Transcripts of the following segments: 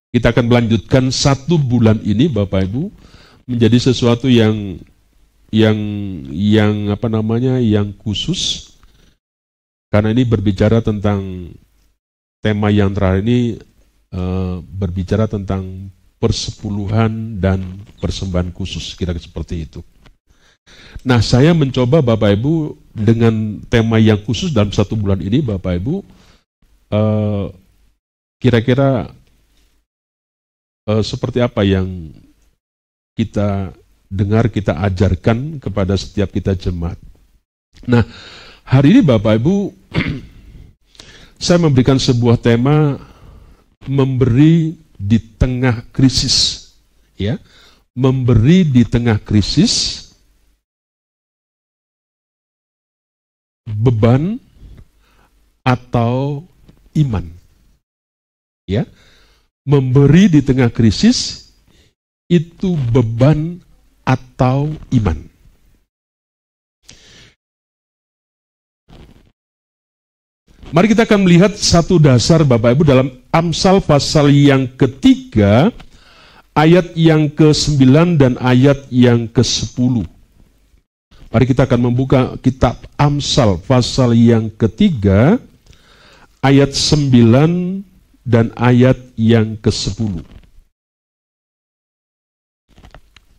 Kita akan melanjutkan 1 bulan ini, Bapak Ibu, menjadi sesuatu yang khusus, karena ini berbicara tentang tema yang terakhir ini, berbicara tentang persepuluhan dan persembahan khusus, kira-kira seperti itu. Nah, saya mencoba Bapak Ibu dengan tema yang khusus dalam 1 bulan ini, Bapak Ibu, kira-kira seperti apa yang kita dengar, kita ajarkan kepada setiap kita jemaat. Nah, hari ini Bapak Ibu, saya memberikan sebuah tema, memberi di tengah krisis. Ya, memberi di tengah krisis, beban atau iman. Ya, memberi di tengah krisis itu beban atau iman. Mari kita akan melihat satu dasar Bapak Ibu dalam Amsal pasal yang ketiga, ayat yang ke-9 dan ayat yang ke-10. Mari kita akan membuka kitab Amsal pasal yang ketiga, ayat 9 dan ayat yang ke-10.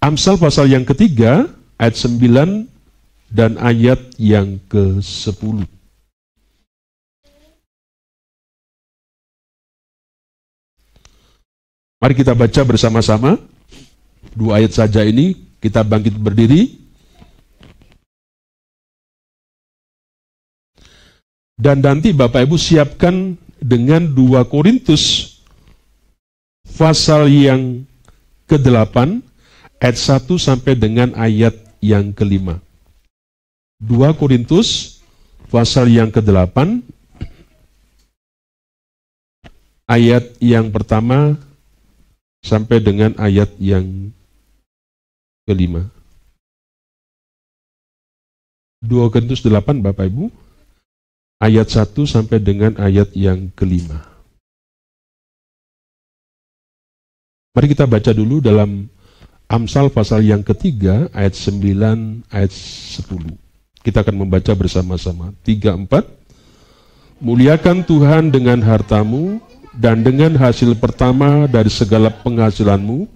Amsal pasal yang ketiga, ayat 9 dan ayat yang ke-10. Mari kita baca bersama-sama. 2 ayat saja ini, kita bangkit berdiri. Dan nanti Bapak Ibu siapkan dengan 2 Korintus pasal yang ke-8 ayat 1 sampai dengan ayat yang ke-5. 2 Korintus pasal yang ke-8 ayat yang pertama sampai dengan ayat yang ke-5. 2 Korintus 8 Bapak Ibu, ayat 1 sampai dengan ayat yang ke-5. Mari kita baca dulu dalam Amsal pasal yang ketiga, ayat 9, ayat 10. Kita akan membaca bersama-sama. 3, 4. Muliakan Tuhan dengan hartamu dan dengan hasil pertama dari segala penghasilanmu,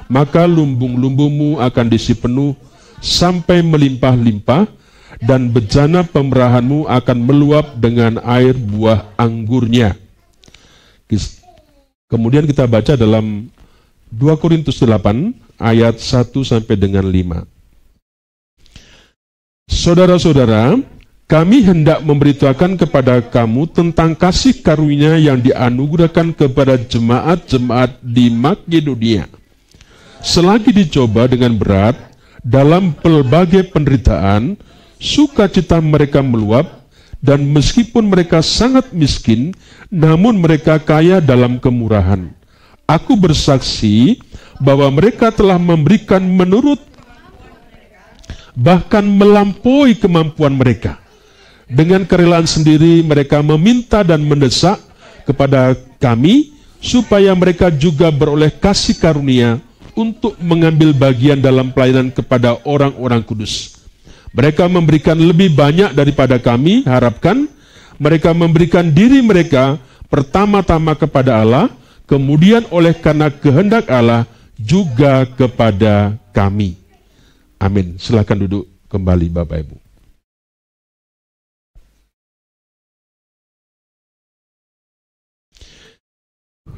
maka lumbung-lumbungmu akan diisi penuh sampai melimpah-limpah, dan bejana pemerahanmu akan meluap dengan air buah anggurnya. Kemudian kita baca dalam 2 Korintus 8 ayat 1 sampai dengan 5. Saudara-saudara, kami hendak memberitakan kepada kamu tentang kasih karunia yang dianugerahkan kepada jemaat-jemaat di Makedonia. Selagi dicoba dengan berat dalam pelbagai penderitaan, sukacita mereka meluap, dan meskipun mereka sangat miskin, namun mereka kaya dalam kemurahan. Aku bersaksi bahwa mereka telah memberikan menurut, bahkan melampaui kemampuan mereka. Dengan kerelaan sendiri mereka meminta dan mendesak kepada kami, supaya mereka juga beroleh kasih karunia untuk mengambil bagian dalam pelayanan kepada orang-orang kudus. Mereka memberikan lebih banyak daripada kami harapkan. Mereka memberikan diri mereka pertama-tama kepada Allah, kemudian oleh karena kehendak Allah juga kepada kami. Amin. Silakan duduk kembali Bapak Ibu.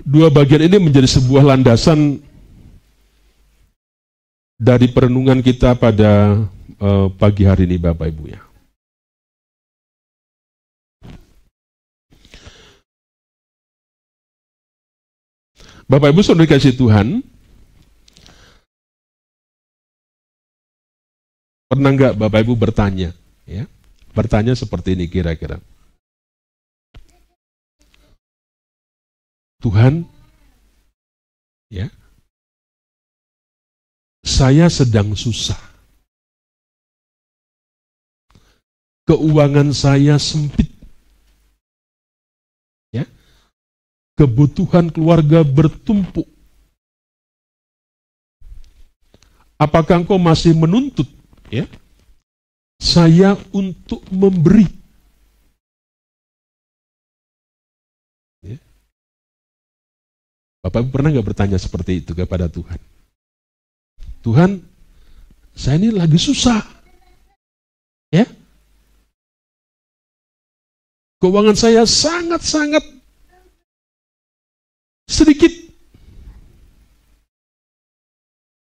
Dua bagian ini menjadi sebuah landasan dari perenungan kita pada pagi hari ini Bapak Ibu ya. Bapak Ibu saudara dikasihi Tuhan, pernah nggak Bapak Ibu bertanya, ya? Bertanya seperti ini kira-kira. Tuhan, ya, saya sedang susah. Keuangan saya sempit. Ya. kebutuhan keluarga bertumpuk. Apakah engkau masih menuntut ya saya untuk memberi? Ya. Bapak Ibu pernah nggak bertanya seperti itu kepada Tuhan? Tuhan, saya ini lagi susah. Ya. Keuangan saya sangat-sangat sedikit.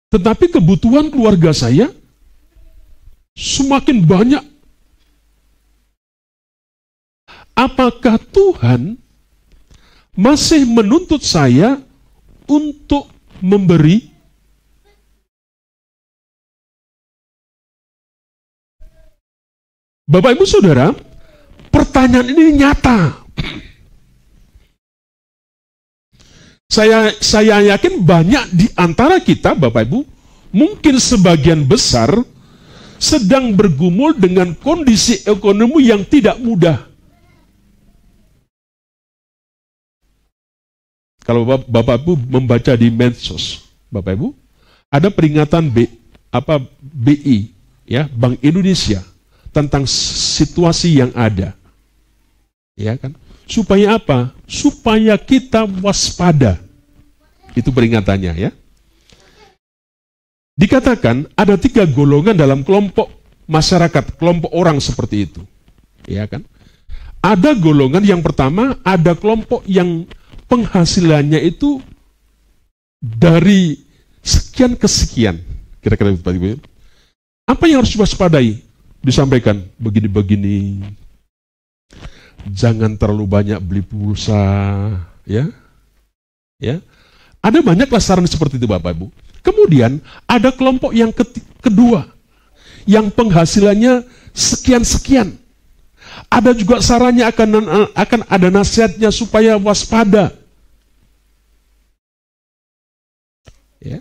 Tetapi kebutuhan keluarga saya semakin banyak. Apakah Tuhan masih menuntut saya untuk memberi? Bapak Ibu Saudara, pertanyaan ini nyata. Saya yakin banyak di antara kita, Bapak Ibu, mungkin sebagian besar sedang bergumul dengan kondisi ekonomi yang tidak mudah. Kalau Bapak Ibu membaca di medsos, Bapak Ibu, ada peringatan BI, ya, Bank Indonesia tentang situasi yang ada. Ya kan? Supaya apa? Supaya kita waspada. Itu peringatannya ya. Dikatakan ada 3 golongan dalam kelompok masyarakat, kelompok orang seperti itu. Ya kan? Ada golongan yang pertama, ada kelompok yang penghasilannya itu dari sekian ke sekian. Kira-kira itu. Apa yang harus diwaspadai? Disampaikan begini-begini. Jangan terlalu banyak beli pulsa, ya. Ya. Ada banyak saran seperti itu Bapak Ibu. Kemudian ada kelompok yang kedua yang penghasilannya sekian-sekian. Ada juga sarannya akan ada nasihatnya supaya waspada. Ya.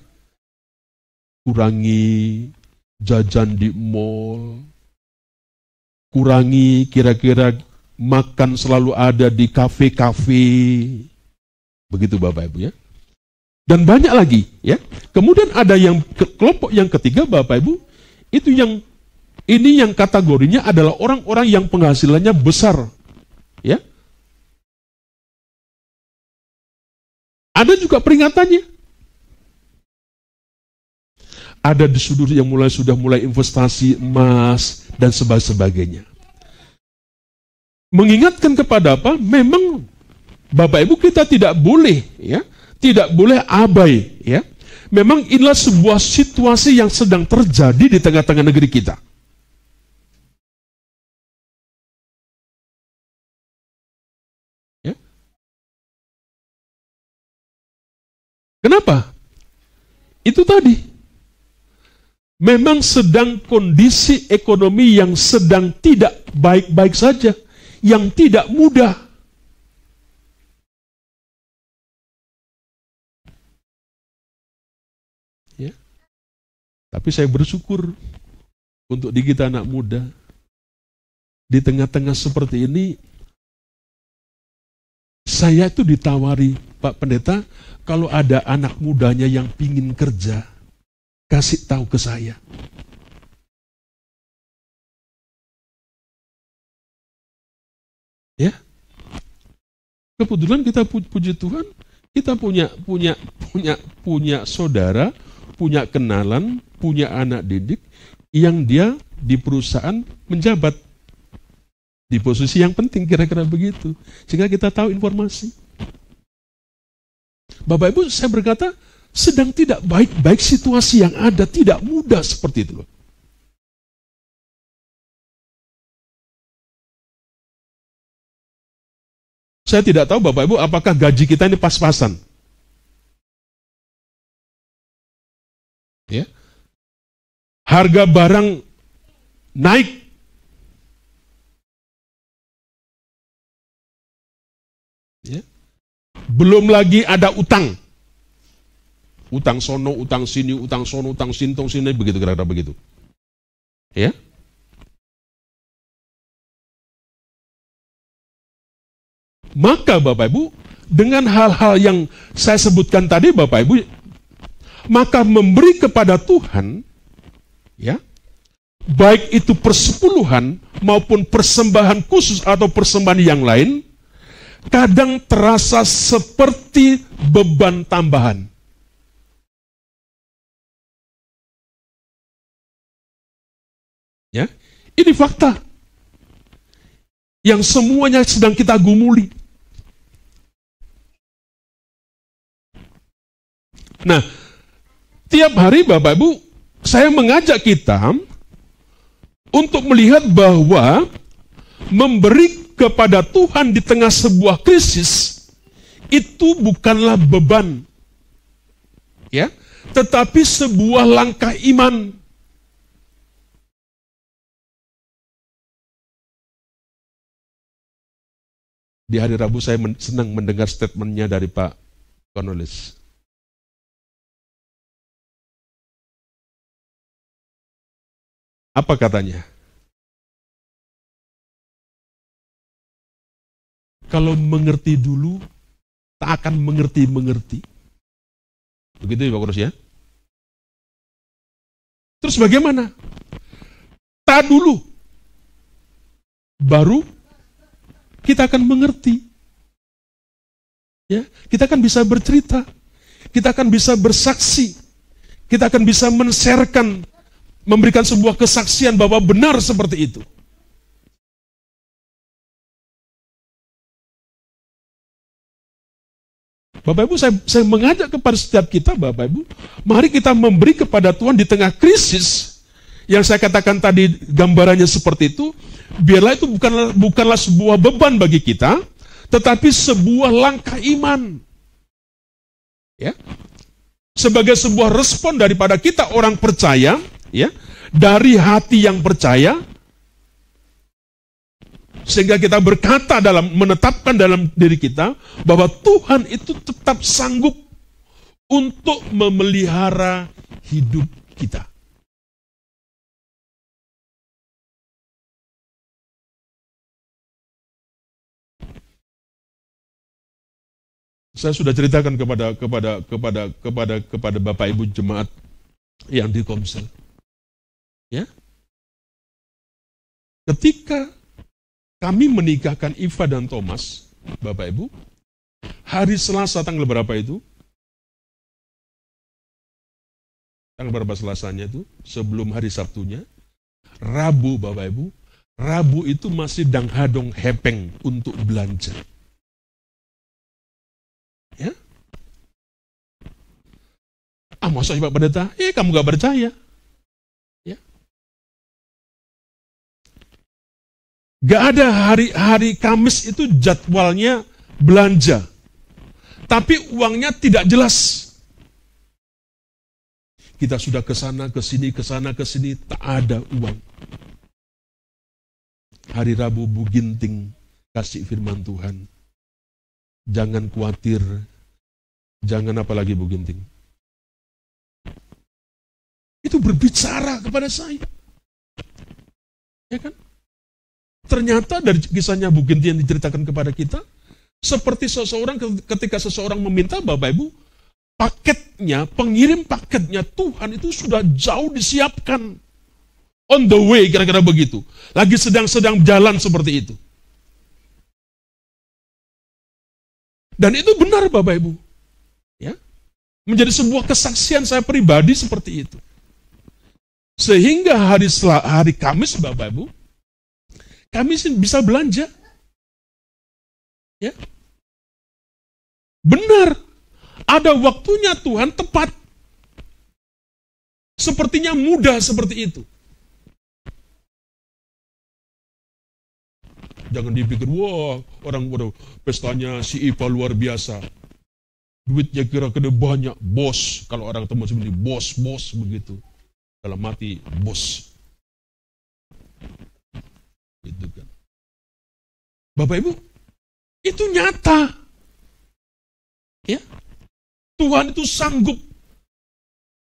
Kurangi jajan di mall. Kurangi kira-kira makan selalu ada di kafe-kafe. Begitu Bapak Ibu ya. Dan banyak lagi ya. Kemudian ada yang kelompok yang ketiga Bapak Ibu, itu yang ini yang kategorinya adalah orang-orang yang penghasilannya besar. Ya. Ada juga peringatannya. Ada di sudut yang sudah mulai investasi emas dan sebagainya. Mengingatkan kepada apa? Memang Bapak Ibu kita tidak boleh ya, tidak boleh abai ya. Memang inilah sebuah situasi yang sedang terjadi di tengah-tengah negeri kita. Ya. Kenapa? Itu tadi. Memang sedang kondisi ekonomi yang sedang tidak baik-baik saja, yang tidak mudah. Ya. Tapi saya bersyukur untuk di kita anak muda. Di tengah-tengah seperti ini, saya itu ditawari, Pak Pendeta, kalau ada anak mudanya yang pingin kerja, kasih tahu ke saya. Ya. Kebetulan kita puji Tuhan, kita punya saudara, punya kenalan, punya anak didik yang dia di perusahaan menjabat di posisi yang penting, kira-kira begitu. Sehingga kita tahu informasi. Bapak Ibu, saya berkata, sedang tidak baik-baik situasi yang ada, tidak mudah seperti itu loh. Saya tidak tahu Bapak Ibu apakah gaji kita ini pas-pasan. Ya. Harga barang naik. Ya. Belum lagi ada utang. Utang sono, utang sini, utang sono, utang sintong sini, begitu kira-kira begitu. Ya. Maka Bapak Ibu, dengan hal-hal yang saya sebutkan tadi Bapak Ibu, maka memberi kepada Tuhan, ya, baik itu persepuluhan maupun persembahan khusus atau persembahan yang lain, kadang terasa seperti beban tambahan. Ya, ini fakta yang semuanya sedang kita gumuli. Nah, tiap hari Bapak Ibu, saya mengajak kita untuk melihat bahwa memberi kepada Tuhan di tengah sebuah krisis itu bukanlah beban, ya, tetapi sebuah langkah iman. Di hari Rabu saya senang mendengar statementnya dari Pak Cornelis. Apa katanya? Kalau mengerti dulu, tak akan mengerti-mengerti. Begitu ya Pak Kurus ya? Terus bagaimana? Tak dulu, baru kita akan mengerti. Ya, kita akan bisa bercerita, kita akan bisa bersaksi, kita akan bisa men-sharekan, memberikan sebuah kesaksian bahwa benar seperti itu. Bapak Ibu, saya mengajak kepada setiap kita, Bapak Ibu, mari kita memberi kepada Tuhan di tengah krisis, yang saya katakan tadi gambarannya seperti itu, biarlah itu bukanlah sebuah beban bagi kita, tetapi sebuah langkah iman. Ya, sebagai sebuah respon daripada kita orang percaya, ya, dari hati yang percaya, sehingga kita berkata menetapkan dalam diri kita bahwa Tuhan itu tetap sanggup untuk memelihara hidup kita. Saya sudah ceritakan kepada Bapak Ibu jemaat yang di Komsel. Ya. Ketika kami menikahkan Iva dan Thomas, Bapak Ibu, hari Selasa tanggal berapa itu? Tanggal berapa Selasanya itu? Sebelum hari Sabtunya. Rabu, Bapak Ibu. Rabu itu masih danghadong hepeng untuk belanja. Ya? Masa Pak Pendeta? Kamu gak percaya. Ya? Gak ada hari Kamis itu jadwalnya belanja. Tapi uangnya tidak jelas. Kita sudah ke sana, ke sini, tak ada uang. Hari Rabu Bu Ginting kasih firman Tuhan. Jangan khawatir. Jangan apalagi Bu Ginting. Itu berbicara kepada saya. Ya kan? Ternyata dari kisahnya Bu Ginting yang diceritakan kepada kita, seperti seseorang ketika seseorang meminta Bapak Ibu, paketnya, pengirim paketnya Tuhan itu sudah jauh disiapkan. On the way, kira-kira begitu. Lagi sedang jalan seperti itu. Dan itu benar Bapak Ibu. Ya? Menjadi sebuah kesaksian saya pribadi seperti itu. Sehingga hari Kamis Bapak Ibu, kami bisa belanja. Ya. Benar. Ada waktunya Tuhan tepat. Sepertinya mudah seperti itu. Jangan dipikir, wah orang pestanya si Iva luar biasa. Duitnya kira-kira banyak, bos. Kalau orang teman seperti bos begitu. Dalam mati, bos. Gitu kan. Bapak Ibu, itu nyata. Ya. Tuhan itu sanggup.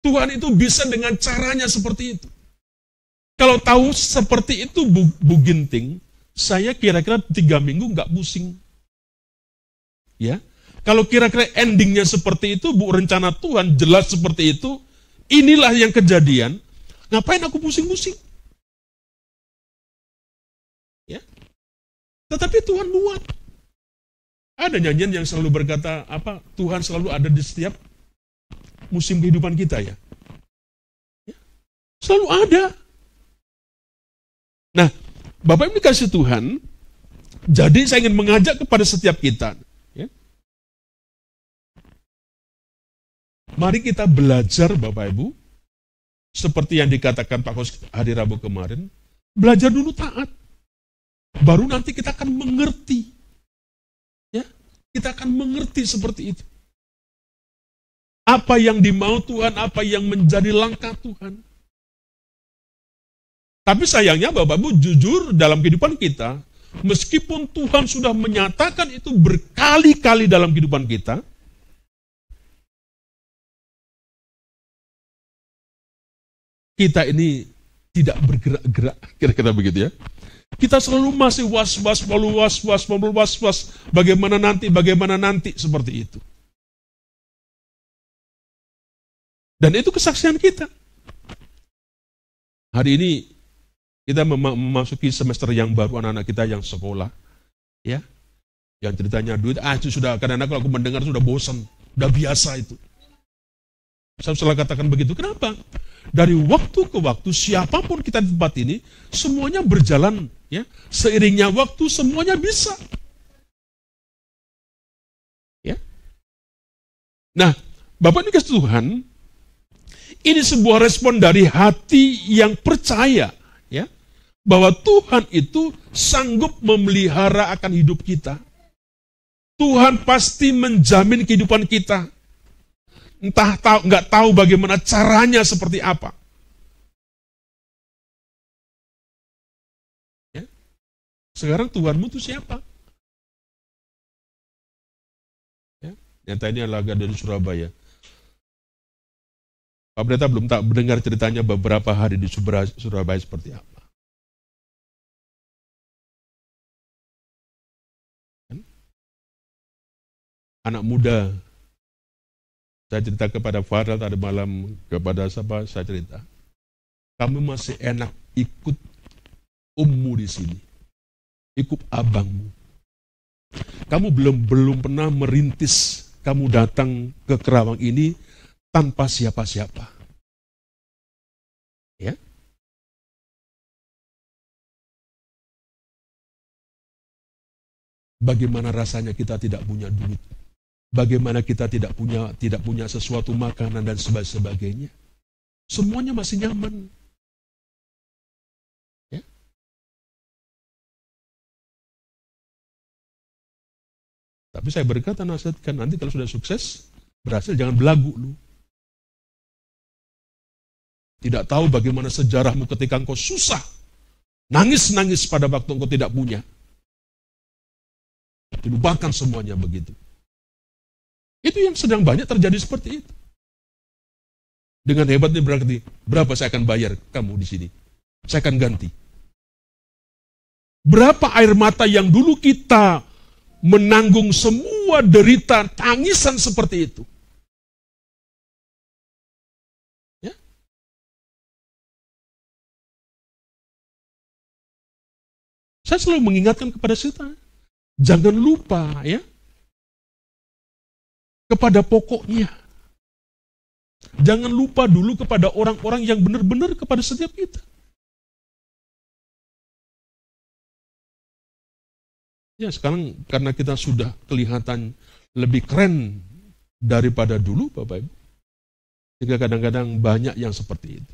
Tuhan itu bisa dengan caranya seperti itu. Kalau tahu seperti itu Bu Ginting, saya kira-kira 3 minggu nggak pusing. Ya, Kalau kira-kira endingnya seperti itu, Bu, rencana Tuhan jelas seperti itu, inilah yang kejadian, ngapain aku pusing-pusing? Ya. Tetapi Tuhan buat. Ada nyanyian yang selalu berkata, Tuhan selalu ada di setiap musim kehidupan kita ya. Selalu ada. Nah, Bapak Ibu dikasih Tuhan, jadi saya ingin mengajak kepada setiap kita. Ya. Mari kita belajar Bapak Ibu, seperti yang dikatakan Pak Kos hari Rabu kemarin, belajar dulu taat. Baru nanti kita akan mengerti. Ya, kita akan mengerti seperti itu. Apa yang dimau Tuhan, apa yang menjadi langkah Tuhan. Tapi sayangnya Bapak Ibu jujur dalam kehidupan kita, meskipun Tuhan sudah menyatakan itu berkali-kali dalam kehidupan kita, kita ini tidak bergerak-gerak, kira-kira begitu ya. Kita selalu masih was-was, bagaimana nanti, seperti itu. Dan itu kesaksian kita. Hari ini kita memasuki semester yang baru, anak-anak kita yang sekolah, ya, yang ceritanya duit, itu sudah, kadang-kadang kalau aku mendengar sudah bosan, sudah biasa itu. Saya selalu katakan begitu. Kenapa? Dari waktu ke waktu, siapapun kita di tempat ini, semuanya berjalan, ya, seiringnya waktu semuanya bisa. Ya. Nah, Bapak dikasih Tuhan, ini sebuah respon dari hati yang percaya, ya, bahwa Tuhan itu sanggup memelihara akan hidup kita. Tuhan pasti menjamin kehidupan kita. Entah nggak tahu bagaimana caranya seperti apa. Ya. Sekarang Tuhanmu itu siapa? Ya. Nyata ini adalah dari Surabaya. Pak Pendeta belum tak mendengar ceritanya beberapa hari di Surabaya seperti apa. Anak muda, saya cerita kepada Farel tadi malam, kepada siapa saya cerita. Kamu masih enak ikut ummu di sini, ikut abangmu. Kamu belum pernah merintis, kamu datang ke Kerawang ini tanpa siapa-siapa. Ya. Bagaimana rasanya kita tidak punya duit? Bagaimana kita tidak punya sesuatu makanan dan sebagainya? Semuanya masih nyaman. Ya. Tapi saya berkata, nasihatkan nanti kalau sudah sukses, berhasil, jangan belagu lu. Tidak tahu bagaimana sejarahmu ketika engkau susah. Nangis-nangis pada waktu engkau tidak punya. Dilupakan semuanya begitu. Itu yang sedang banyak terjadi seperti itu. Dengan hebatnya berarti, berapa saya akan bayar kamu di sini? Saya akan ganti. Berapa air mata yang dulu kita menanggung semua derita, tangisan seperti itu. Ya? Saya selalu mengingatkan kepada kita, jangan lupa ya, kepada pokoknya. Jangan lupa dulu kepada orang-orang yang benar-benar kepada setiap kita. Ya, sekarang karena kita sudah kelihatan lebih keren daripada dulu, Bapak Ibu. Sehingga kadang-kadang banyak yang seperti itu.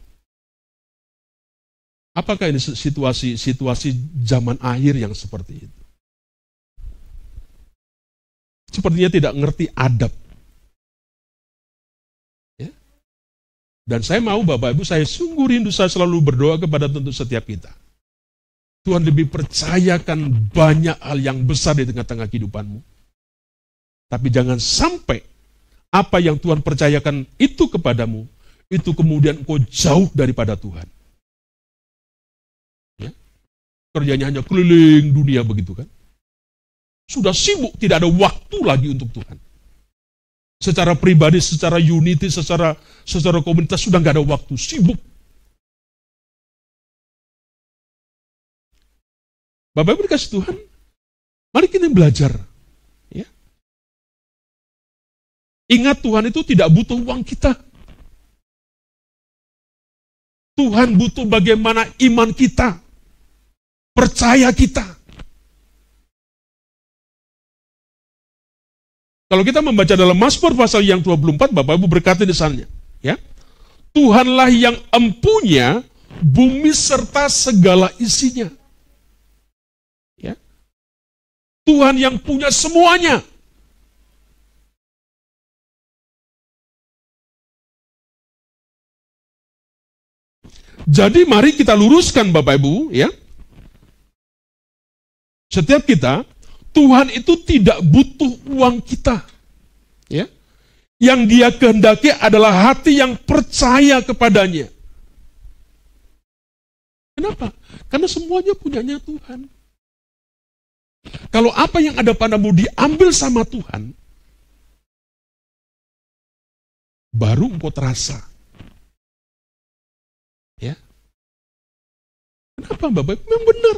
Apakah ini situasi zaman akhir yang seperti itu? Sepertinya tidak ngerti adab. Dan saya mau Bapak Ibu, saya sungguh rindu, saya selalu berdoa kepada tentu setiap kita. Tuhan lebih percayakan banyak hal yang besar di tengah-tengah kehidupanmu. Tapi jangan sampai apa yang Tuhan percayakan itu kepadamu, itu kemudian engkau jauh daripada Tuhan. Ya? Kerjanya hanya keliling dunia begitu kan. Sudah sibuk, tidak ada waktu lagi untuk Tuhan. Secara pribadi, secara unity, secara komunitas sudah nggak ada waktu, sibuk. Bapak Ibu dikasih Tuhan, mari kita belajar. Ya. Ingat Tuhan itu tidak butuh uang kita. Tuhan butuh bagaimana iman kita, percaya kita. Kalau kita membaca dalam Mazmur pasal yang 24, Bapak Ibu berkata di sana, ya. Tuhanlah yang empunya bumi serta segala isinya. Ya. Tuhan yang punya semuanya. Jadi mari kita luruskan Bapak Ibu, ya. Setiap kita, Tuhan itu tidak butuh uang kita. Ya. Yang Dia kehendaki adalah hati yang percaya kepadanya. Kenapa? Karena semuanya punyanya Tuhan. Kalau apa yang ada padamu diambil sama Tuhan, baru engkau terasa. Ya. Kenapa Bapak? Memang benar.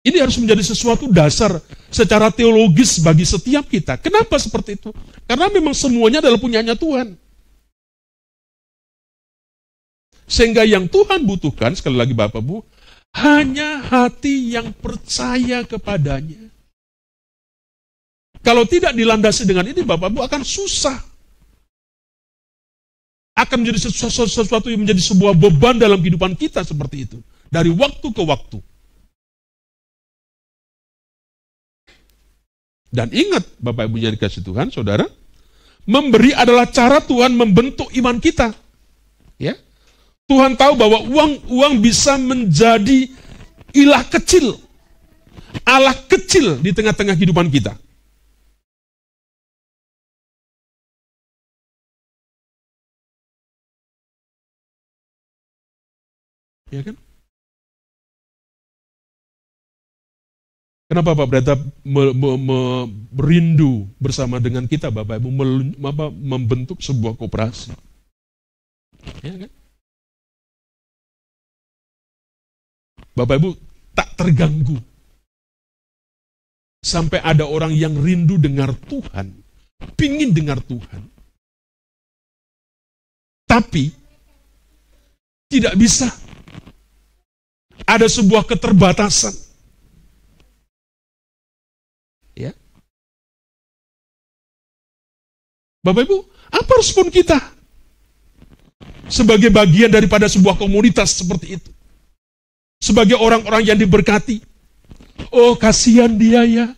Ini harus menjadi sesuatu dasar secara teologis bagi setiap kita. Kenapa seperti itu? Karena memang semuanya adalah punyanya Tuhan. Sehingga yang Tuhan butuhkan, sekali lagi Bapak Bu, hanya hati yang percaya kepadanya. Kalau tidak dilandasi dengan ini, Bapak Bu akan susah. Akan menjadi sesuatu yang menjadi sebuah beban dalam kehidupan kita seperti itu. Dari waktu ke waktu. Dan ingat, Bapak Ibu yang dikasih Tuhan, saudara, memberi adalah cara Tuhan membentuk iman kita. Ya, Tuhan tahu bahwa uang bisa menjadi ilah kecil, Allah kecil di tengah-tengah kehidupan kita. Ya kan? Kenapa Pak Pendeta merindu bersama dengan kita, Bapak Ibu, membentuk sebuah koperasi? Ya kan? Bapak Ibu tak terganggu. Sampai ada orang yang rindu dengar Tuhan, pingin dengar Tuhan. Tapi, tidak bisa. Ada sebuah keterbatasan. Ya. Bapak Ibu, apa respon kita? Sebagai bagian daripada sebuah komunitas seperti itu. Sebagai orang-orang yang diberkati. Oh, kasihan dia ya.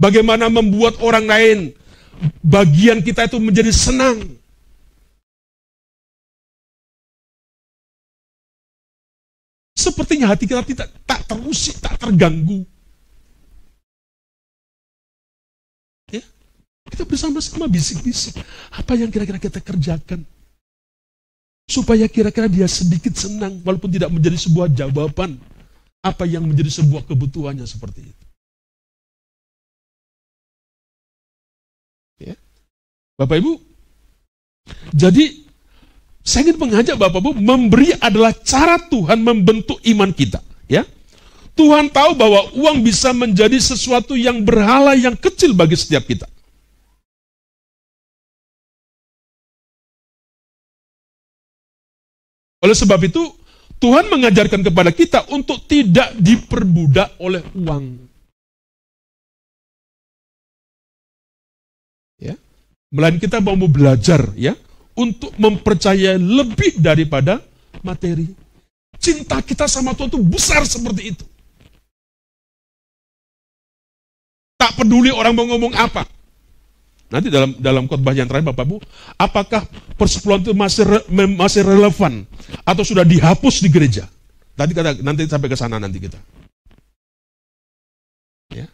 Bagaimana membuat orang lain, bagian kita itu menjadi senang. Sepertinya hati kita tak terusik, tak terganggu. Ya, kita bersama-sama bisik-bisik. Apa yang kira-kira kita kerjakan? Supaya kira-kira dia sedikit senang, walaupun tidak menjadi sebuah jawaban. Apa yang menjadi sebuah kebutuhannya seperti itu. Ya. Bapak Ibu, jadi saya ingin mengajak Bapak Ibu, memberi adalah cara Tuhan membentuk iman kita. Ya, Tuhan tahu bahwa uang bisa menjadi sesuatu yang berhala yang kecil bagi setiap kita. Oleh sebab itu, Tuhan mengajarkan kepada kita untuk tidak diperbudak oleh uang. Ya, melainkan kita mau belajar, ya, untuk mempercayai lebih daripada materi. Cinta kita sama Tuhan itu besar seperti itu. Tak peduli orang mau ngomong apa. Nanti dalam khotbah yang terakhir Bapak Ibu, apakah persepuluhan itu masih relevan atau sudah dihapus di gereja? Nanti sampai ke sana nanti kita. Ya.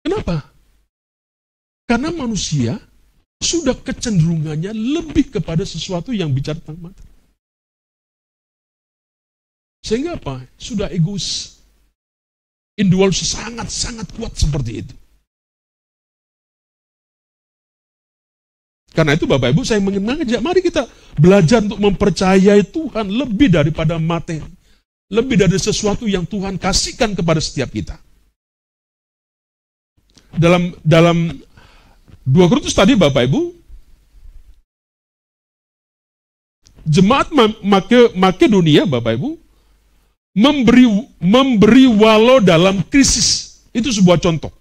Kenapa? Karena manusia sudah kecenderungannya lebih kepada sesuatu yang bicara tentang materi. Sehingga apa? Sudah egois. Individualisme sangat-sangat kuat seperti itu. Karena itu Bapak Ibu saya mengajak, mari kita belajar untuk mempercayai Tuhan lebih daripada materi. Lebih dari sesuatu yang Tuhan kasihkan kepada setiap kita. Dalam 2 Korintus tadi Bapak Ibu, jemaat Makedonia Bapak Ibu, memberi walau dalam krisis. Itu sebuah contoh.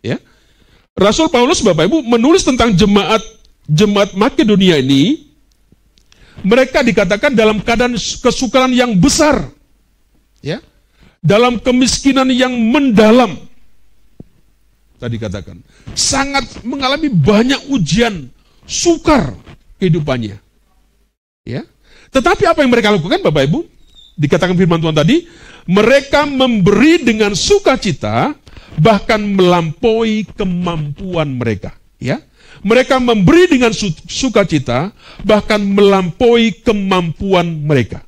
Ya. Rasul Paulus Bapak Ibu menulis tentang jemaat Makedonia ini, mereka dikatakan dalam keadaan kesukaran yang besar. Ya. Dalam kemiskinan yang mendalam. Tadi katakan, sangat mengalami banyak ujian, sukar kehidupannya. Ya. Tetapi apa yang mereka lakukan Bapak Ibu? Dikatakan firman Tuhan tadi, mereka memberi dengan sukacita, bahkan melampaui kemampuan mereka. Ya, mereka memberi dengan sukacita, bahkan melampaui kemampuan mereka.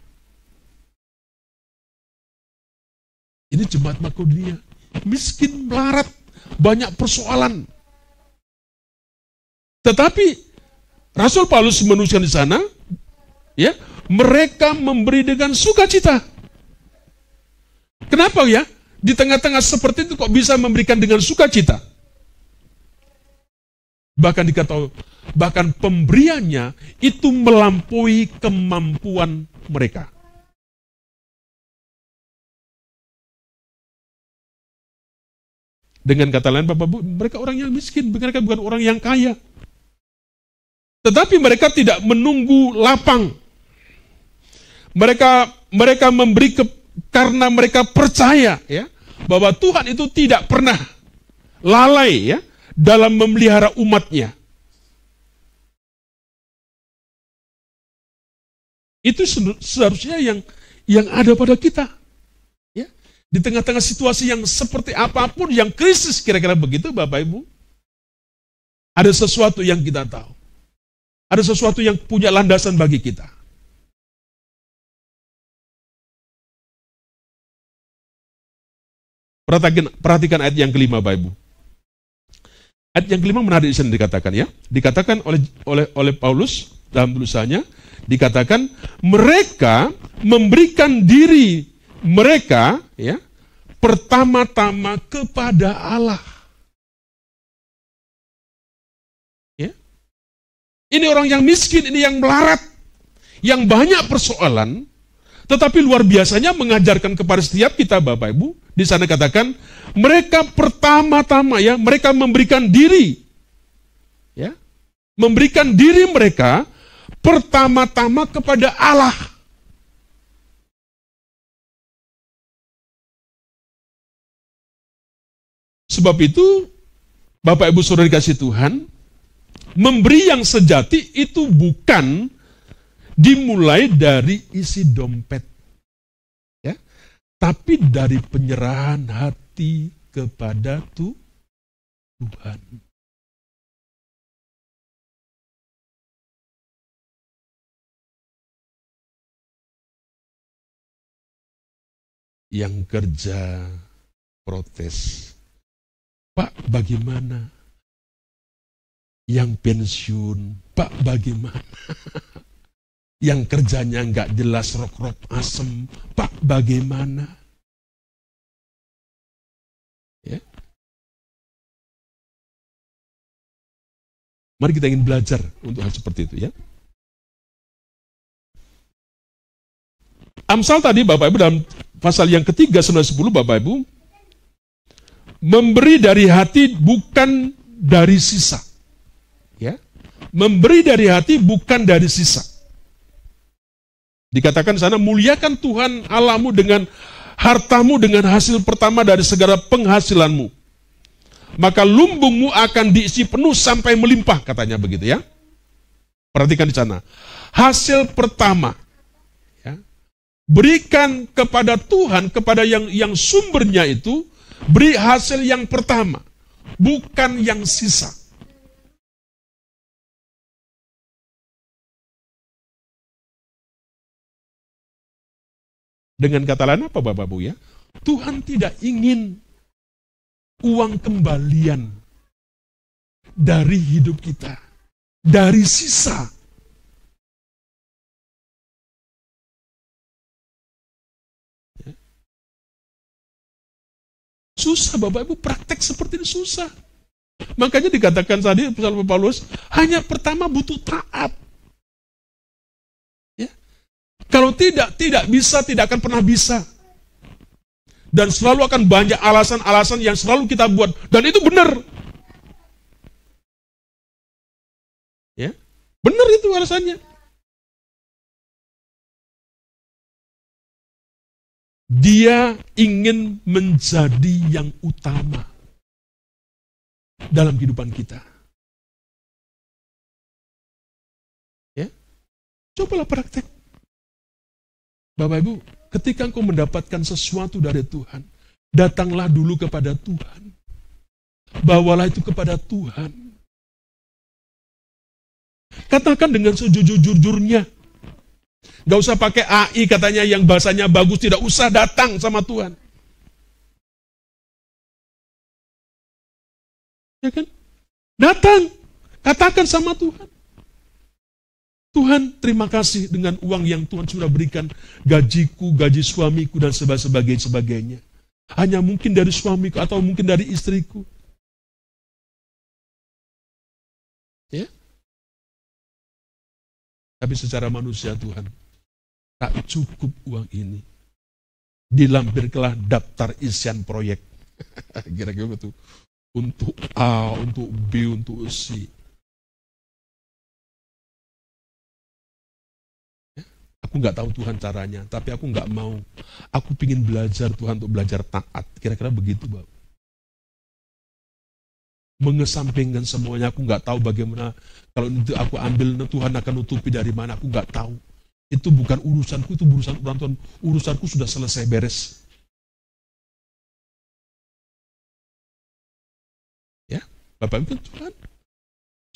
Ini jemaat Makedonia, miskin, melarat, banyak persoalan. Tetapi Rasul Paulus menuliskan di sana, ya, mereka memberi dengan sukacita. Kenapa ya? Di tengah-tengah seperti itu kok bisa memberikan dengan sukacita? Bahkan dikatakan, bahkan pemberiannya itu melampaui kemampuan mereka. Dengan kata lain Bapak Bu, mereka orang yang miskin, mereka bukan orang yang kaya. Tetapi mereka tidak menunggu lapang. Mereka memberi karena mereka percaya, ya, bahwa Tuhan itu tidak pernah lalai, ya, dalam memelihara umatnya. Itu seharusnya yang ada pada kita. Ya. Di tengah-tengah situasi yang seperti apapun, yang krisis kira-kira begitu Bapak Ibu, ada sesuatu yang kita tahu. Ada sesuatu yang punya landasan bagi kita. Perhatikan ayat yang kelima, Bapak Ibu. Ayat yang kelima menarik di sini dikatakan, ya. Dikatakan oleh Paulus dalam tulisannya, dikatakan mereka memberikan diri mereka, ya, pertama-tama kepada Allah. Ya. Ini orang yang miskin, ini yang melarat, yang banyak persoalan, tetapi luar biasanya mengajarkan kepada setiap kita Bapak Ibu. Di sana katakan, mereka pertama-tama, ya, mereka memberikan diri. Ya, memberikan diri mereka pertama-tama kepada Allah. Sebab itu, Bapak Ibu Saudara dikasih Tuhan, memberi yang sejati itu bukan dimulai dari isi dompet. Tapi dari penyerahan hati kepada Tuhan. Yang kerja protes, Pak bagaimana? Yang pensiun, Pak bagaimana? Yang kerjanya nggak jelas, rok-rok asem, Pak bagaimana? Ya. Mari kita ingin belajar untuk hal seperti itu, ya. Amsal tadi Bapak Ibu dalam pasal yang ketiga 9-10 Bapak Ibu, memberi dari hati bukan dari sisa. Ya. Memberi dari hati bukan dari sisa. Dikatakan sana, muliakan Tuhan Allahmu dengan hartamu, dengan hasil pertama dari segala penghasilanmu. Maka lumbungmu akan diisi penuh sampai melimpah, katanya begitu, ya. Perhatikan di sana. Hasil pertama, ya, berikan kepada Tuhan, kepada yang sumbernya itu, beri hasil yang pertama, bukan yang sisa. Dengan kata lain apa Bapak-Ibu ya? Tuhan tidak ingin uang kembalian dari hidup kita, dari sisa. Susah Bapak-Ibu, praktek seperti ini susah. Makanya dikatakan tadi Paulus, hanya pertama butuh taat. Ya. Kalau tidak bisa, tidak akan pernah bisa. Dan selalu akan banyak alasan-alasan yang selalu kita buat. Dan itu benar. Ya, benar itu alasannya. Dia ingin menjadi yang utama dalam kehidupan kita. Ya, cobalah praktek. Bapak Ibu, ketika engkau mendapatkan sesuatu dari Tuhan, datanglah dulu kepada Tuhan. Bawalah itu kepada Tuhan. Katakan dengan sejujur-jujurnya. Gak usah pakai AI katanya yang bahasanya bagus, tidak usah datang sama Tuhan. Ya kan? Datang, katakan sama Tuhan. Tuhan, terima kasih dengan uang yang Tuhan sudah berikan, gajiku, gaji suamiku, dan sebagainya. Hanya mungkin dari suamiku atau mungkin dari istriku. Ya? Tapi secara manusia Tuhan, tak cukup uang ini. Dilampirkanlah daftar isian proyek. Kira-kira betul. Untuk A, untuk B, untuk C. Aku nggak tahu Tuhan caranya, tapi aku nggak mau. Aku ingin belajar Tuhan untuk belajar taat. Kira-kira begitu, Bapak. Mengesampingkan semuanya, aku nggak tahu bagaimana. Kalau itu aku ambil, Tuhan akan nutupi dari mana, aku nggak tahu. Itu bukan urusanku, itu urusan orang Tuhan. Urusanku sudah selesai beres. Ya, Bapak Ibu Tuhan,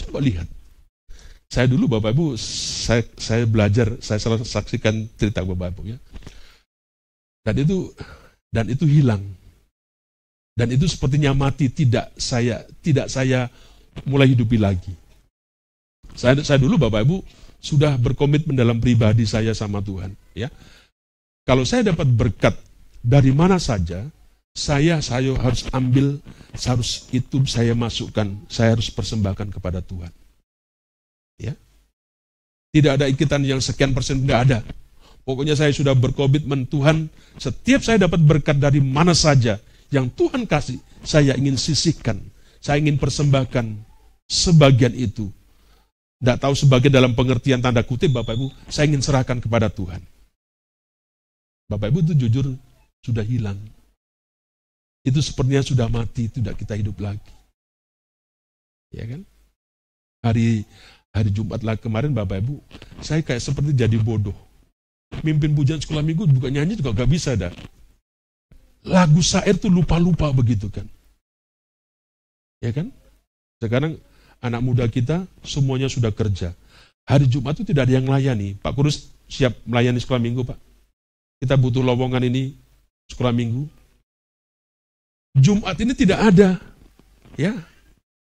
coba lihat. Saya dulu Bapak Ibu, saya belajar, saya selalu saksikan cerita Bapak Ibu ya. Dan itu hilang. Dan itu sepertinya mati, tidak saya mulai hidupi lagi. Saya dulu Bapak Ibu sudah berkomitmen dalam pribadi saya sama Tuhan. Ya, kalau saya dapat berkat dari mana saja, saya harus ambil, saya masukkan, saya harus persembahkan kepada Tuhan. Ya, tidak ada ikitan yang sekian persen, tidak ada. Pokoknya saya sudah berkomitmen Tuhan, setiap saya dapat berkat dari mana saja yang Tuhan kasih, saya ingin sisihkan, saya ingin persembahkan sebagian itu. Tidak tahu sebagian dalam pengertian tanda kutip Bapak Ibu, saya ingin serahkan kepada Tuhan. Bapak Ibu itu jujur sudah hilang. Itu sepertinya sudah mati, tidak kita hidup lagi. Ya kan? Hari Jumat lah kemarin Bapak Ibu, saya kayak seperti jadi bodoh. Mimpin pujian sekolah minggu juga nyanyi juga gak bisa dah. Lagu syair tuh lupa-lupa begitu kan. Ya kan? Sekarang anak muda kita semuanya sudah kerja. Hari Jumat itu tidak ada yang melayani. Pak Kurus siap melayani sekolah minggu, Pak. Kita butuh lowongan ini sekolah minggu. Jumat ini tidak ada. Ya.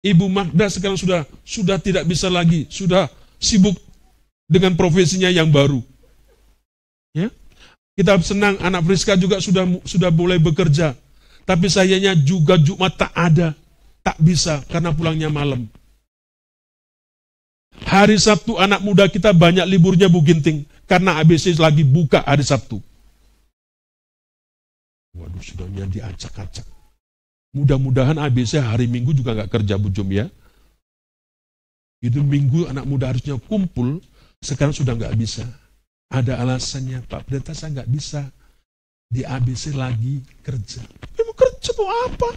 Ibu Magda sekarang sudah tidak bisa lagi, sudah sibuk dengan profesinya yang baru. Ya. Kita senang anak Friska juga sudah boleh bekerja. Tapi sayangnya juga Jumat tak ada. Tak bisa karena pulangnya malam. Hari Sabtu anak muda kita banyak liburnya Bu Ginting. Karena ABC lagi buka hari Sabtu. Waduh, sudahnya diacak-acak. Mudah-mudahan ABC hari Minggu juga nggak kerja Bu Jum ya. Itu Minggu anak muda harusnya kumpul. Sekarang sudah nggak bisa. Ada alasannya, Pak Pendeta saya nggak bisa. Di ABC lagi kerja. Mau kerja mau apa?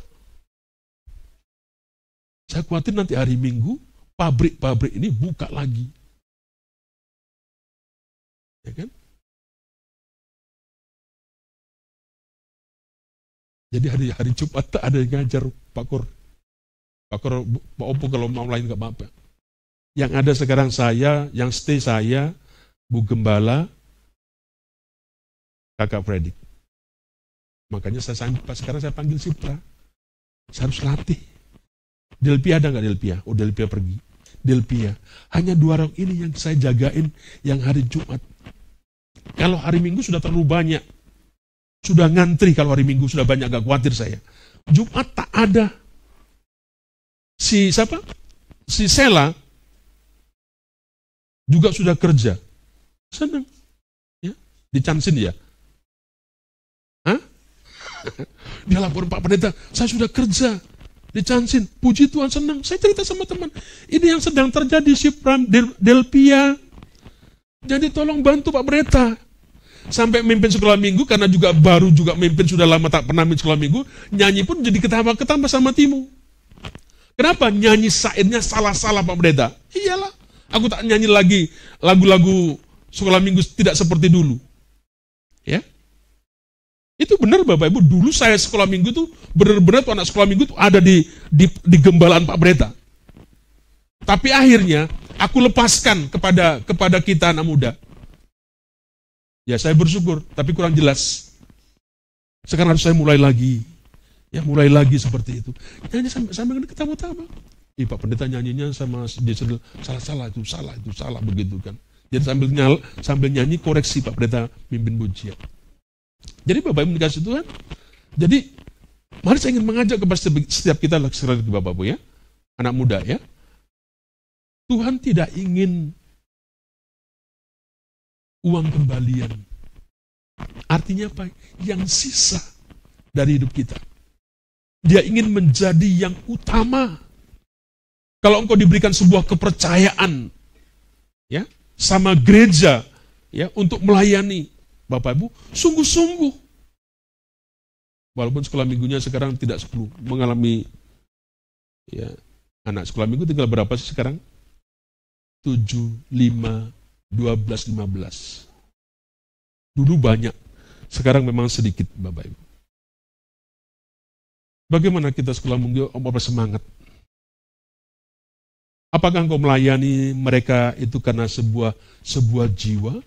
Saya khawatir nanti hari Minggu, pabrik-pabrik ini buka lagi. Ya kan? Jadi hari Jumat tak ada yang ngajar, Pak Kur. Pak Opo kalau mau lain nggak apa-apa. Yang ada sekarang saya, yang stay saya, Bu Gembala, Kakak Fredik. Makanya sekarang saya panggil Sipra. Saya harus latih. Delpia ada nggak Delpia? Oh, Delpia pergi. Delpia. Hanya 2 orang ini yang saya jagain yang hari Jumat. Kalau hari Minggu sudah terlalu banyak. Sudah ngantri kalau hari Minggu sudah banyak, gak khawatir saya. Jumat tak ada. Si siapa? Si Sela juga sudah kerja. Senang. Ya, dicansin ya. Hah? Dia lapor Pak Pendeta, saya sudah kerja. Dicansin, puji Tuhan, senang. Saya cerita sama teman, ini yang sedang terjadi si Pram Delpia. Jadi tolong bantu Pak Pendeta. Sampai mimpin sekolah minggu, karena juga baru juga mimpin, sudah lama tak pernah mimpin sekolah minggu, nyanyi pun jadi ketawa-ketawa sama Timu. Kenapa? Nyanyi syairnya salah-salah Pak Pendeta. Iyalah, aku tak nyanyi lagi lagu-lagu sekolah minggu tidak seperti dulu. Ya, itu benar Bapak Ibu, dulu saya sekolah minggu tuh benar-benar tuh anak sekolah minggu tuh ada di gembalaan Pak Pendeta. Tapi akhirnya aku lepaskan kepada kita anak muda. Ya saya bersyukur, tapi kurang jelas. Sekarang harus saya mulai lagi. Ya mulai lagi seperti itu. Nyanyi sampai ketawa-tawa. Pak Pendeta nyanyinya sama dia salah itu salah begitu kan. Jadi sambil nyanyi koreksi Pak Pendeta mimpin pujian. Jadi Bapak Ibu dikasih Tuhan. Jadi mari saya ingin mengajak kepada setiap kita sekali Bapak Ibu ya. Anak muda ya. Tuhan tidak ingin uang kembalian. Artinya apa? Yang sisa dari hidup kita. Dia ingin menjadi yang utama. Kalau engkau diberikan sebuah kepercayaan ya, sama gereja ya untuk melayani Bapak Ibu, sungguh-sungguh. Walaupun sekolah minggunya sekarang tidak 10, mengalami ya, anak sekolah minggu tinggal berapa sih sekarang? 7, 5, 12, 15. Dulu banyak, sekarang memang sedikit Bapak Ibu. Bagaimana kita sekolah minggu bersemangat? Apakah engkau melayani mereka itu karena sebuah jiwa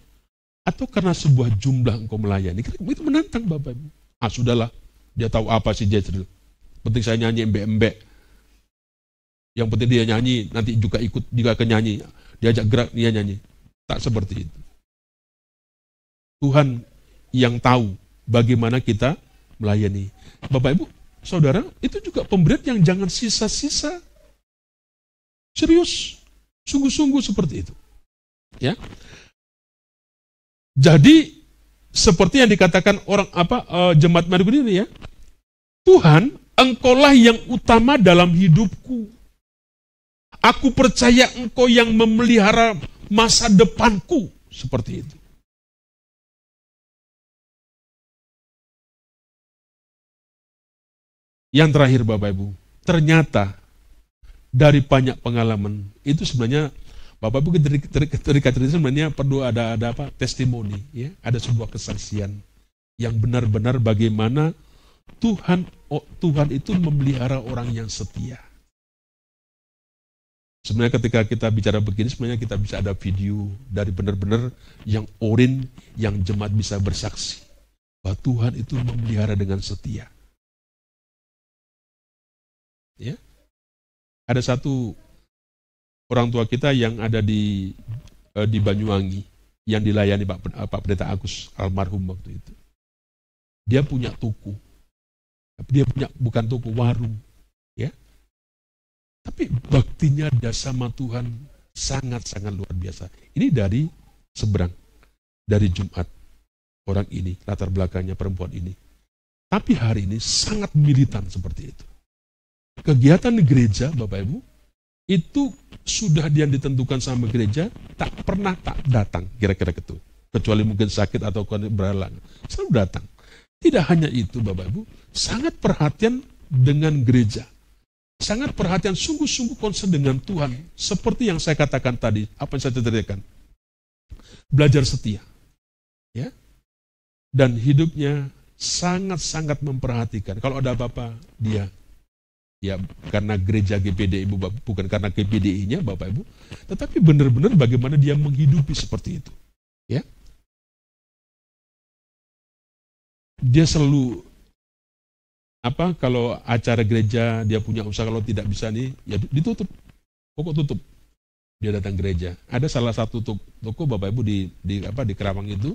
atau karena sebuah jumlah engkau melayani? Itu menantang Bapak Ibu. Ah sudahlah, dia tahu apa sih Jezreel. Penting saya nyanyi embek-embek. Yang penting dia nyanyi, nanti juga ikut juga akan nyanyi. Diajak gerak dia nyanyi. Tak seperti itu. Tuhan yang tahu bagaimana kita melayani. Bapak Ibu, Saudara, itu juga pemberian yang jangan sisa-sisa. Serius, sungguh-sungguh seperti itu. Ya. Jadi seperti yang dikatakan orang jemaat Marikun ini ya. Tuhan, engkaulah yang utama dalam hidupku. Aku percaya engkau yang memelihara masa depanku. Seperti itu. Yang terakhir Bapak Ibu, ternyata dari banyak pengalaman itu sebenarnya Bapak Ibu ketika sebenarnya perlu ada apa? Testimoni, ya, ada sebuah kesaksian yang benar-benar bagaimana Tuhan itu memelihara orang yang setia. Sebenarnya ketika kita bicara begini, sebenarnya kita bisa ada video dari benar-benar yang orin, yang jemaat bisa bersaksi bahwa Tuhan itu memelihara dengan setia. Ya, ada satu orang tua kita yang ada di Banyuwangi yang dilayani Pak Pendeta Agus almarhum waktu itu. Dia punya toko, dia punya bukan toko, warung, ya. Tapi baktinya dia sama Tuhan sangat-sangat luar biasa. Ini dari seberang, dari Jumat orang ini latar belakangnya perempuan ini. Tapi hari ini sangat militan seperti itu. Kegiatan gereja, Bapak Ibu, itu sudah yang ditentukan sama gereja, tak pernah tak datang, kira-kira gitu. Kecuali mungkin sakit atau berhalangan. Selalu datang. Tidak hanya itu, Bapak Ibu, sangat perhatian dengan gereja. Sangat perhatian, sungguh-sungguh konsen dengan Tuhan. Seperti yang saya katakan tadi, apa yang saya ceritakan. Belajar setia. Ya. Dan hidupnya sangat-sangat memperhatikan. Kalau ada apa-apa, dia. Ya, karena gereja GPDI, bukan karena GPDI-nya Bapak Ibu, tetapi benar-benar bagaimana dia menghidupi seperti itu. Ya. dia selalu kalau acara gereja dia punya usaha, kalau tidak bisa nih ya ditutup, pokok tutup. Dia datang gereja. Ada salah satu toko Bapak Ibu di Kerawang itu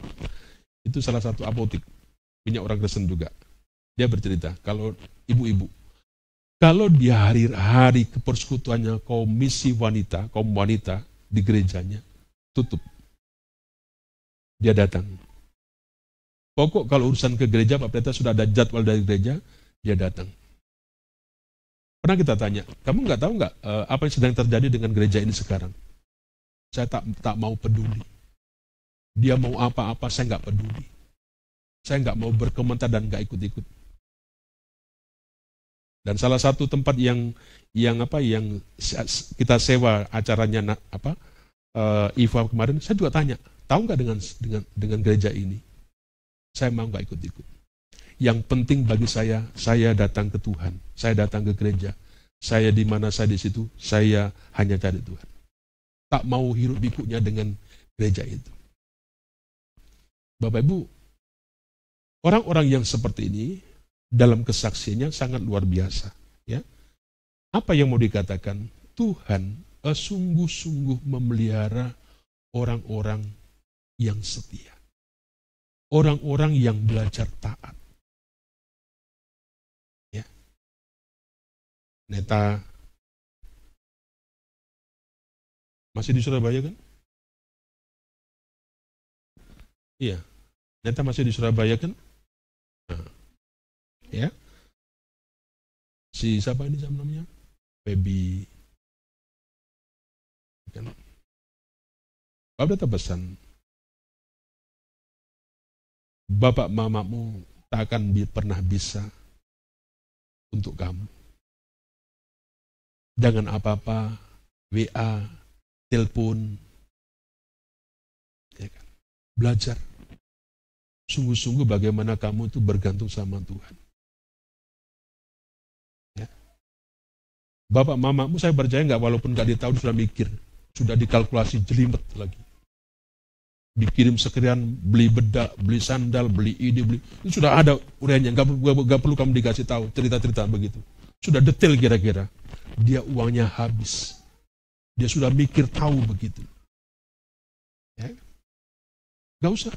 salah satu apotik, punya orang Kristen juga. Dia bercerita kalau ibu-ibu, kalau di hari-hari kepersekutuannya kaum wanita di gerejanya tutup, dia datang. Pokok kalau urusan ke gereja, Pak Pendeta sudah ada jadwal dari gereja, dia datang. Pernah kita tanya, kamu nggak tahu nggak apa yang sedang terjadi dengan gereja ini sekarang? Saya tak mau peduli. Dia mau apa-apa, saya nggak peduli. Saya nggak mau berkomentar dan nggak ikut-ikut. Dan salah satu tempat yang kita sewa acaranya IFA kemarin, saya juga tanya, tahu nggak dengan gereja ini? Saya mau nggak ikut-ikut. Yang penting bagi saya datang ke Tuhan, saya datang ke gereja, saya di mana saya di situ, saya hanya cari Tuhan. Tak mau hiruk pikuknya dengan gereja itu. Bapak Ibu, orang-orang yang seperti ini dalam kesaksiannya sangat luar biasa. Ya, apa yang mau dikatakan? Tuhan sungguh-sungguh memelihara orang-orang yang setia, orang-orang yang belajar taat. Neta masih di Surabaya kan? Iya, Neta masih di Surabaya kan? Nah, ya, si siapa ini namanya? Baby. Kan? Bapak udah pesan, bapak mamamu tak akan pernah bisa untuk kamu. Jangan apa-apa, WA, telepon, ya kan? Belajar. Sungguh-sungguh bagaimana kamu itu bergantung sama Tuhan. Ya. Bapak mamamu saya percaya nggak, walaupun nggak ditahu sudah mikir, sudah dikalkulasi jelimet lagi. Dikirim sekian, beli bedak, beli sandal, beli ini, itu sudah ada uraiannya, nggak perlu kamu dikasih tahu cerita-cerita begitu. Sudah detail kira-kira. Dia uangnya habis. Dia sudah mikir tahu begitu. Ya. Gak usah.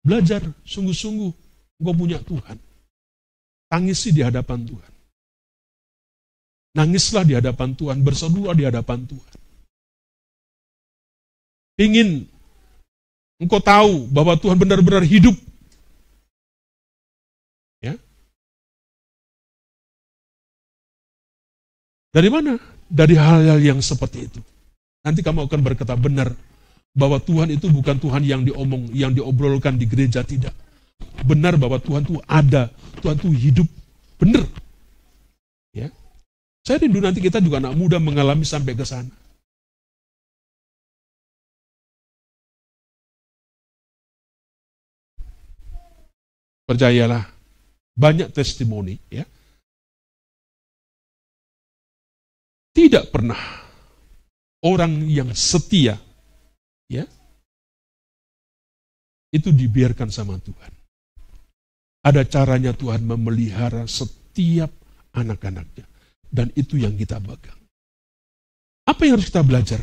Belajar sungguh-sungguh. Engkau punya Tuhan. Tangisi di hadapan Tuhan. Nangislah di hadapan Tuhan. Berseru di hadapan Tuhan. Ingin engkau tahu bahwa Tuhan benar-benar hidup. Ya. Dari mana? Dari hal-hal yang seperti itu. Nanti kamu akan berkata benar bahwa Tuhan itu bukan Tuhan yang diobrolkan di gereja, tidak. Benar bahwa Tuhan itu ada, Tuhan itu hidup, benar. Ya. Saya rindu nanti kita juga anak muda mengalami sampai ke sana. Percayalah, banyak testimoni, ya. Tidak pernah orang yang setia, ya, itu dibiarkan sama Tuhan. Ada caranya Tuhan memelihara setiap anak-anaknya. Dan itu yang kita pegang. Apa yang harus kita belajar?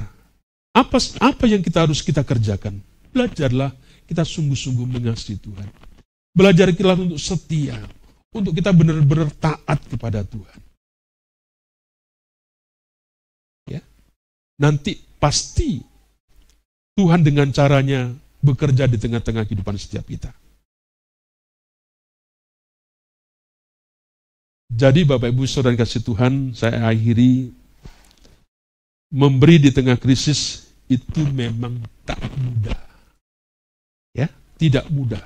Apa yang harus kita kerjakan? Belajarlah kita sungguh-sungguh mengasihi Tuhan. Belajar kita untuk setia. Untuk kita benar-benar taat kepada Tuhan. Nanti pasti Tuhan dengan caranya bekerja di tengah-tengah kehidupan setiap kita. Jadi Bapak Ibu Saudara kasih Tuhan, saya akhiri, memberi di tengah krisis itu memang tak mudah. Ya, tidak mudah.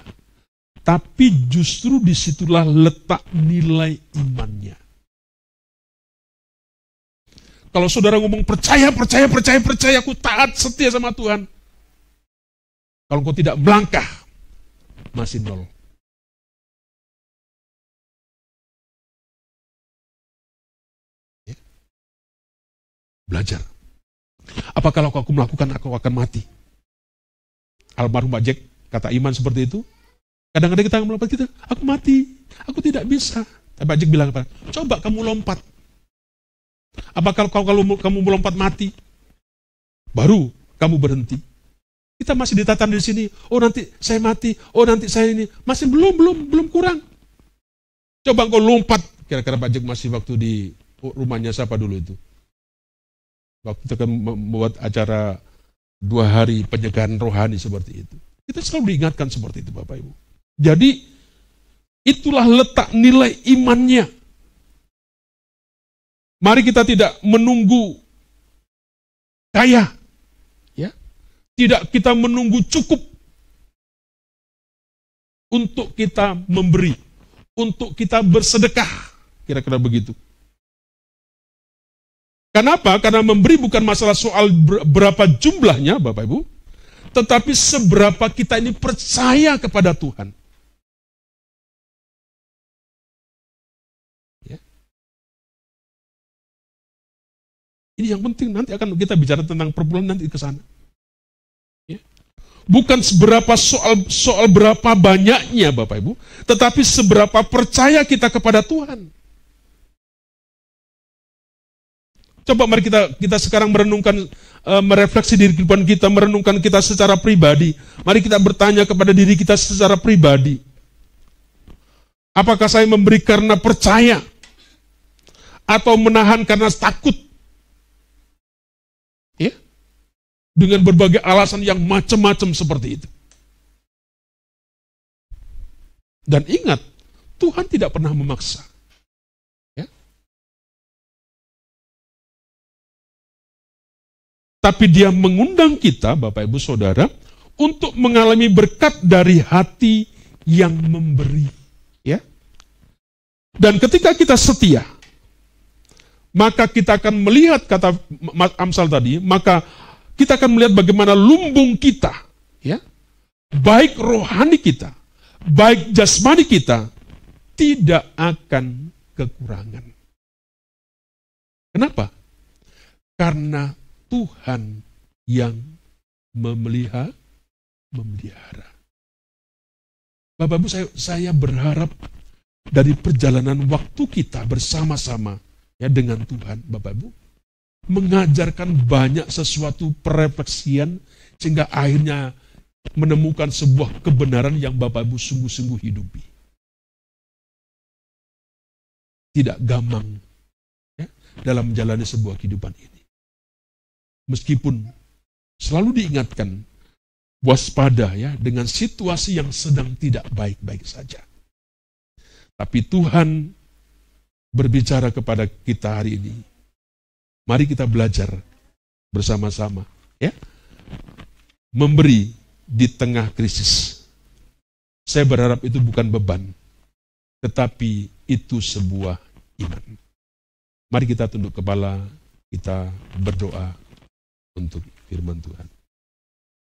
Tapi justru disitulah letak nilai imannya. Kalau saudara ngomong percaya, aku taat, setia sama Tuhan. Kalau engkau tidak melangkah, masih nol. Ya. Belajar. Apa kalau aku melakukan, aku akan mati? Almarhum Pak Jack kata iman seperti itu. Kadang-kadang kita melompat, kita, aku mati, aku tidak bisa. Tapi Pak Jek bilang, coba kamu lompat. Apakah kalau kamu melompat mati, baru kamu berhenti? Kita masih ditatan di sini, oh nanti saya mati, oh nanti saya ini. Masih belum kurang. Coba engkau lompat. Kira-kira Pak Jek masih waktu di rumahnya siapa dulu itu? Waktu itu kan membuat acara 2 hari penyegahan rohani seperti itu. Kita selalu diingatkan seperti itu Bapak Ibu. Jadi itulah letak nilai imannya. Mari kita tidak menunggu kaya. Ya. Tidak kita menunggu cukup untuk kita memberi, untuk kita bersedekah. Kira-kira begitu. Kenapa? Karena memberi bukan masalah soal berapa jumlahnya, Bapak Ibu, tetapi seberapa kita ini percaya kepada Tuhan. Ya. Ini yang penting, nanti akan kita bicara tentang perpuluhan nanti ke sana. Ya. Bukan seberapa soal berapa banyaknya, Bapak Ibu, tetapi seberapa percaya kita kepada Tuhan. Coba mari kita sekarang merenungkan, merefleksi diri kehidupan kita, merenungkan kita secara pribadi. Mari kita bertanya kepada diri kita secara pribadi. Apakah saya memberi karena percaya? Atau menahan karena takut? Ya? Dengan berbagai alasan yang macam-macam seperti itu. Dan ingat, Tuhan tidak pernah memaksa. Tapi dia mengundang kita, Bapak Ibu Saudara, untuk mengalami berkat dari hati yang memberi. Ya. Dan ketika kita setia, maka kita akan melihat, kata Amsal tadi, maka kita akan melihat bagaimana lumbung kita, ya, baik rohani kita, baik jasmani kita, tidak akan kekurangan. Kenapa? Karena Tuhan yang memelihara. Bapak Ibu, saya berharap dari perjalanan waktu kita bersama-sama ya dengan Tuhan, Bapak Ibu, mengajarkan banyak sesuatu perefleksian sehingga akhirnya menemukan sebuah kebenaran yang Bapak Ibu sungguh-sungguh hidupi. Tidak gampang ya, dalam menjalani sebuah kehidupan ini. Meskipun selalu diingatkan, waspada ya dengan situasi yang sedang tidak baik-baik saja. Tapi Tuhan berbicara kepada kita hari ini. Mari kita belajar bersama-sama, ya. Memberi di tengah krisis. Saya berharap itu bukan beban, tetapi itu sebuah iman. Mari kita tunduk kepala, kita berdoa untuk firman Tuhan.